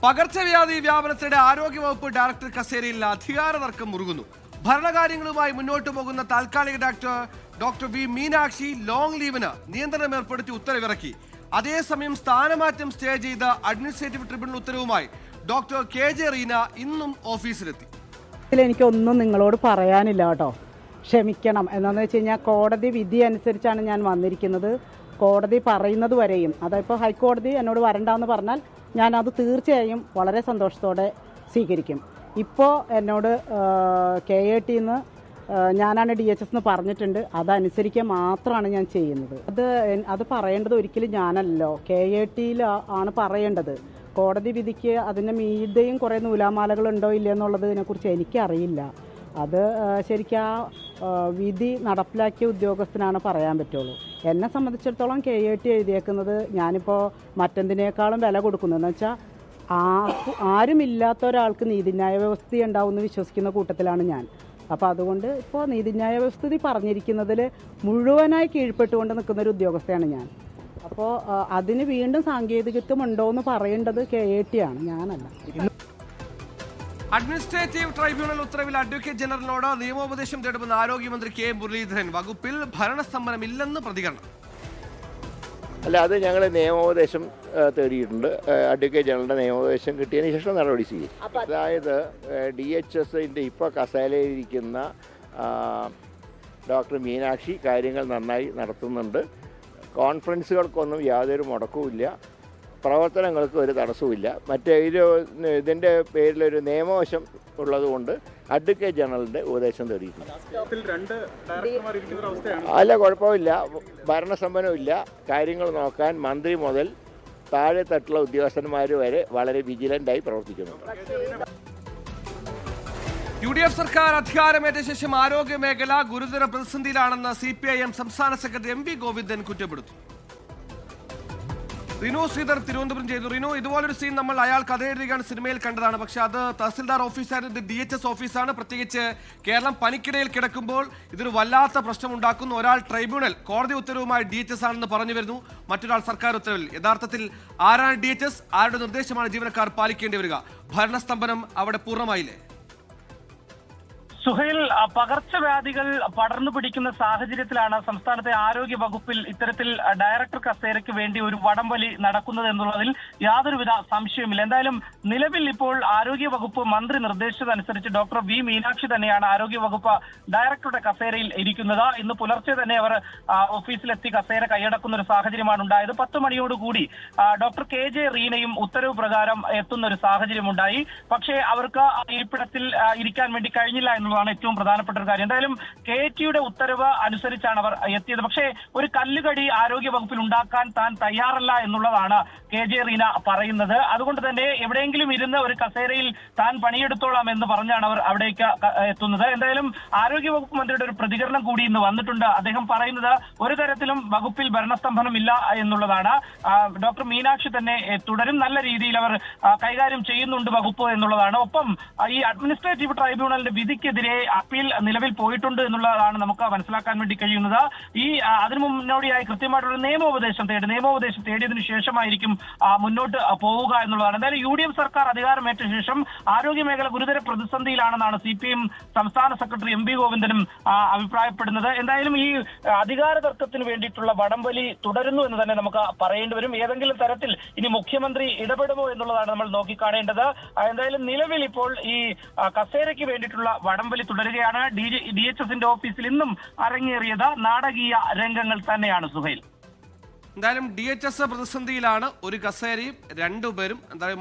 പകർച്ചവ്യാധി വ്യാപനത്തിനിടെ ആരോഗ്യവകുപ്പ് ഡയറക്ടർ കസേരയിൽ അധികാര തർക്കം മുറുകുന്നു. ഭരണകാര്യങ്ങളുമായി മുന്നോട്ട് പോകുന്ന താൽക്കാലിക ഡോക്ടർ വി മീനാക്ഷി ലോങ് ലീവിന് നിയന്ത്രണം ഏർപ്പെടുത്തി ഉത്തരവിറക്കി. അതേസമയം സ്ഥാനമാറ്റം സ്റ്റേ ചെയ്ത അഡ്മിനിസ്ട്രേറ്റീവ് ട്രിബ്യൂണൽ ഉത്തരവുമായി ഡോക്ടർ KJ റീന ഇന്നും ഓഫീസിലെത്തി. എനിക്കൊന്നും നിങ്ങളോട് പറയാനില്ല കേട്ടോ, ക്ഷമിക്കണം. എന്താണെന്ന് വെച്ച് കഴിഞ്ഞാൽ കോടതി വിധി അനുസരിച്ചാണ് ഞാൻ വന്നിരിക്കുന്നത്. കോടതി പറയുന്നത് വരെയും, അതിപ്പോൾ ഹൈക്കോടതി എന്നോട് വരണ്ടെന്ന് പറഞ്ഞാൽ ഞാനത് തീർച്ചയായും വളരെ സന്തോഷത്തോടെ സ്വീകരിക്കും. ഇപ്പോൾ എന്നോട് KATന്ന് ഞാനാണ് DHS എന്ന് പറഞ്ഞിട്ടുണ്ട്, അതനുസരിക്കാൻ മാത്രമാണ് ഞാൻ ചെയ്യുന്നത്. അത് പറയേണ്ടത് ഒരിക്കലും ഞാനല്ലോ, KATയിൽ ആണ് പറയേണ്ടത്. കോടതി വിധിക്ക് അതിന് മീതെയും കുറേ നൂലാമാലകളുണ്ടോ ഇല്ല എന്നുള്ളതിനെക്കുറിച്ച് എനിക്കറിയില്ല. അത് ശരിക്കും ആ വിധി നടപ്പിലാക്കിയ ഉദ്യോഗസ്ഥനാണ് പറയാൻ പറ്റുള്ളൂ. എന്നെ സംബന്ധിച്ചിടത്തോളം KAT എഴുതിയേക്കുന്നത് ഞാനിപ്പോൾ മറ്റെന്തിനേക്കാളും വില കൊടുക്കുന്നതെന്ന് വെച്ചാൽ ആരുമില്ലാത്ത ഒരാൾക്ക് നീതിന്യായ വ്യവസ്ഥ ഉണ്ടാവുമെന്ന് വിശ്വസിക്കുന്ന കൂട്ടത്തിലാണ് ഞാൻ. അപ്പോൾ അതുകൊണ്ട് ഇപ്പോൾ നീതിന്യായ വ്യവസ്ഥിതി പറഞ്ഞിരിക്കുന്നതിൽ മുഴുവനായി കീഴ്പ്പെട്ടുകൊണ്ട് നിൽക്കുന്നൊരു ഉദ്യോഗസ്ഥയാണ് ഞാൻ. അപ്പോൾ അതിന് വീണ്ടും സാങ്കേതികത്വം ഉണ്ടോ എന്ന് പറയേണ്ടത് KAT ആണ്, ഞാനല്ല. അഡ്മിനിസ്ട്രേറ്റീവ് ട്രൈബ്യൂണൽ ഉത്തരവിൽ അഡ്വക്കേറ്റ് ജനറലിനോട് നിയമോപദേശം തേടുമെന്ന് ആരോഗ്യമന്ത്രി K മുരളീധരൻ. വകുപ്പിൽ ഭരണസ്തംഭനമില്ലെന്ന് പ്രതികരണം. അല്ല, അത് ഞങ്ങൾ നിയമോപദേശം തേടിയിട്ടുണ്ട്. അഡ്വക്കേറ്റ് ജനറലിൻ്റെ നിയമോപദേശം കിട്ടിയതിന് ശേഷം നടപടി ചെയ്യും. അതായത് DHSൻ്റെ ഇപ്പോൾ കസേരയിലിരിക്കുന്ന ഡോക്ടർ മീനാക്ഷി കാര്യങ്ങൾ നന്നായി നടത്തുന്നുണ്ട്. കോൺഫറൻസുകൾക്കൊന്നും യാതൊരു മുടക്കവുമില്ല, പ്രവർത്തനങ്ങൾക്ക് ഒരു തടസ്സവുമില്ല. ഇതിൻ്റെ പേരിലൊരു നിയമവശം ഉള്ളതുകൊണ്ട് അഡ്വക്കേറ്റ് ജനറലിൻ്റെ ഉപദേശം തേടിയിട്ടുണ്ട്. അല്ല, കുഴപ്പമില്ല, ഭരണസമ്പന്നമില്ല. കാര്യങ്ങൾ നോക്കാൻ മന്ത്രി മുതൽ താഴെ തട്ടുള്ള ഉദ്യോഗസ്ഥന്മാർ വരെ വളരെ വിജിലൻ്റായി പ്രവർത്തിക്കുന്നുണ്ട്. UDF സർക്കാർ അധികാരമേറ്റ ശേഷം ആരോഗ്യ മേഖല ഗുരുതര പ്രതിസന്ധിയിലാണെന്ന് CPIM സംസ്ഥാന സെക്രട്ടറി MV ഗോവിന്ദൻ കുറ്റപ്പെടുത്തി. റിനു ശ്രീധർ തിരുവനന്തപുരം ചെയ്തു. റിനു, ഇതുപോലൊരു സീൻ നമ്മൾ അയാൾ കഥ എഴുതുകയാണ് സിനിമയിൽ കണ്ടതാണ്. പക്ഷെ അത് തഹസിൽദാർ ഓഫീസാണ്, ഇത് DHS ഓഫീസാണ്. പ്രത്യേകിച്ച് കേരളം പനിക്കിടയിൽ കിടക്കുമ്പോൾ ഇതൊരു വല്ലാത്ത പ്രശ്നമുണ്ടാക്കുന്നു. ഒരാൾ ട്രൈബ്യൂണൽ കോടതി ഉത്തരവുമായി DHS ആണെന്ന് പറഞ്ഞു വരുന്നു, മറ്റൊരാൾ സർക്കാർ ഉത്തരവിൽ. യഥാർത്ഥത്തിൽ ആരാണ് DHS? ആരുടെ നിർദ്ദേശമാണ് ജീവനക്കാർ പാലിക്കേണ്ടി വരിക? ഭരണസ്തംഭനം അവിടെ പൂർണ്ണമായില്ലേ? സുഹൈൽ, പകർച്ചവ്യാധികൾ പടർന്നു പിടിക്കുന്ന സാഹചര്യത്തിലാണ് സംസ്ഥാനത്തെ ആരോഗ്യ വകുപ്പിൽ ഇത്തരത്തിൽ ഡയറക്ടർ കസേരയ്ക്ക് വേണ്ടി ഒരു വടംവലി നടക്കുന്നത് എന്നുള്ളതിൽ യാതൊരുവിധ സംശയവുമില്ല. എന്തായാലും നിലവിൽ ഇപ്പോൾ ആരോഗ്യ വകുപ്പ് മന്ത്രി നിർദ്ദേശിച്ചതനുസരിച്ച് ഡോക്ടർ വി മീനാക്ഷി തന്നെയാണ് ആരോഗ്യ വകുപ്പ് ഡയറക്ടറുടെ കസേരയിൽ ഇരിക്കുന്നത്. ഇന്ന് പുലർച്ചെ തന്നെ അവർ ഓഫീസിലെത്തി കസേര കൈയടക്കുന്ന ഒരു സാഹചര്യമാണ് ഉണ്ടായത്. 10 മണിയോടുകൂടി ഡോക്ടർ KJ റീനയും ഉത്തരവ് പ്രകാരം എത്തുന്ന ഒരു സാഹചര്യമുണ്ടായി. പക്ഷേ അവർക്ക് ഇരിപ്പിടത്തിൽ ഇരിക്കാൻ വേണ്ടി കഴിഞ്ഞില്ല എന്നുള്ളതാണ് ഏറ്റവും പ്രധാനപ്പെട്ട ഒരു കാര്യം. എന്തായാലും KATയുടെ ഉത്തരവ് അനുസരിച്ചാണ് അവർ എത്തിയത്. പക്ഷേ ഒരു കല്ലുകടി ആരോഗ്യ വകുപ്പിൽ ഉണ്ടാക്കാൻ താൻ തയ്യാറല്ല എന്നുള്ളതാണ് KJ റീന പറയുന്നത്. അതുകൊണ്ട് തന്നെ എവിടെയെങ്കിലും ഇരുന്ന് ഒരു കസേരയിൽ താൻ പണിയെടുത്തോളാം എന്ന് പറഞ്ഞാണ് അവർ അവിടേക്ക് എത്തുന്നത്. എന്തായാലും ആരോഗ്യ വകുപ്പ് മന്ത്രിയുടെ ഒരു പ്രതികരണം കൂടി ഇന്ന് വന്നിട്ടുണ്ട്. അദ്ദേഹം പറയുന്നത് ഒരു തരത്തിലും വകുപ്പിൽ ഭരണസ്തംഭനമില്ല എന്നുള്ളതാണ്. ഡോക്ടർ മീനാക്ഷി തന്നെ തുടരും, നല്ല രീതിയിൽ അവർ കൈകാര്യം ചെയ്യുന്നുണ്ട് വകുപ്പ് എന്നുള്ളതാണ്. ഒപ്പം ഈ അഡ്മിനിസ്ട്രേറ്റീവ് ട്രൈബ്യൂണലിന്റെ വിധിക്കെതിരെ അപ്പീൽ നിലവിൽ പോയിട്ടുണ്ട് എന്നുള്ളതാണ് നമുക്ക് മനസ്സിലാക്കാൻ വേണ്ടി കഴിയുന്നത്. അതിനു മുന്നോടിയായി കൃത്യമായിട്ടുള്ള നിയമോപദേശം തേടിയതിനു ശേഷമായിരിക്കും മുന്നോട്ട് പോവുക എന്നുള്ളതാണ്. എന്തായാലും UDF സർക്കാർ അധികാരമേറ്റ ശേഷം ആരോഗ്യ മേഖല ഗുരുതര പ്രതിസന്ധിയിലാണെന്നാണ് CPIM സംസ്ഥാന സെക്രട്ടറി MV ഗോവിന്ദനും അഭിപ്രായപ്പെടുന്നത്. എന്തായാലും ഈ അധികാര തർക്കത്തിന് വേണ്ടിയിട്ടുള്ള വടംവലി തുടരുന്നു എന്ന് തന്നെ നമുക്ക് പറയേണ്ടി വരും. ഏതെങ്കിലും തരത്തിൽ ഇനി മുഖ്യമന്ത്രി ഇടപെടുമോ എന്നുള്ളതാണ് നമ്മൾ നോക്കിക്കാണേണ്ടത്. എന്തായാലും നിലവിൽ ഇപ്പോൾ ഈ കസേരയ്ക്ക് വേണ്ടിയിട്ടുള്ള വടംവലി തുടരുകയാണ്. DHSന്റെ ഓഫീസിൽ ഇന്നും അരങ്ങേറിയത് നാടകീയ രംഗങ്ങൾ തന്നെയാണ് സുഹൈൽ. എന്തായാലും DHS പ്രതിസന്ധിയിലാണ്. ഒരു കസേരയും രണ്ടുപേരും. എന്തായാലും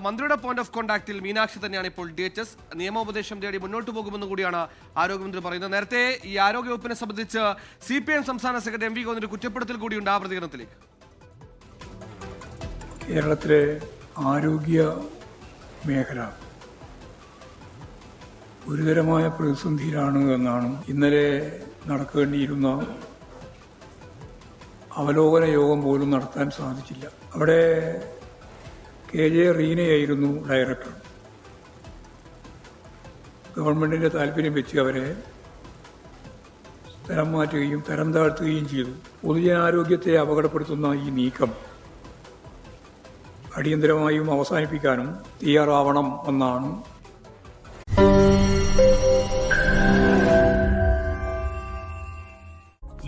മന്ത്രിയുടെ പോയിന്റ് ഓഫ് കോൺടാക്റ്റിൽ മീനാക്ഷി തന്നെയാണ് ഇപ്പോൾ DHS. നിയമോപദേശം തേടി മുന്നോട്ട് പോകുമെന്ന് കൂടിയാണ് ആരോഗ്യമന്ത്രി പറയുന്നത്. നേരത്തെ ഈ ആരോഗ്യവകുപ്പിനെ സംബന്ധിച്ച് CPIM സംസ്ഥാന സെക്രട്ടറി MV ഗോവിന്ദന്റെ കുറ്റപ്പെടുത്തൽ കൂടിയുണ്ട്. ആ പ്രതികരണത്തിലേക്ക്. കേരളത്തിലെ ആരോഗ്യ മേഖല ഗുരുതരമായ പ്രതിസന്ധിയിലാണ് എന്നാണ് ഇന്നലെ നടക്കേണ്ടിയിരുന്ന അവലോകന യോഗം പോലും നടത്താൻ സാധിച്ചില്ല. അവിടെ KJ റീനയായിരുന്നു ഡയറക്ടർ. ഗവൺമെന്റിന്റെ താല്പര്യം വെച്ച് അവരെ തരം മാറ്റുകയും തരം താഴ്ത്തുകയും ചെയ്തു. പൊതുജനാരോഗ്യത്തെ അപകടപ്പെടുത്തുന്ന ഈ നീക്കം അടിയന്തരമായും അവസാനിപ്പിക്കാനും തയ്യാറാവണം എന്നാണ്.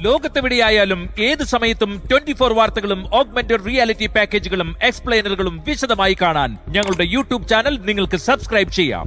ലോകത്തെവിടെയായാലും ഏത് സമയത്തും 24 വാർത്തകളും ഓഗ്മെന്റഡ് റിയാലിറ്റി പാക്കേജുകളും എക്സ്പ്ലെയിനറുകളും വിശദമായി കാണാൻ ഞങ്ങളുടെ യൂട്യൂബ് ചാനൽ നിങ്ങൾക്ക് സബ്സ്ക്രൈബ് ചെയ്യാം.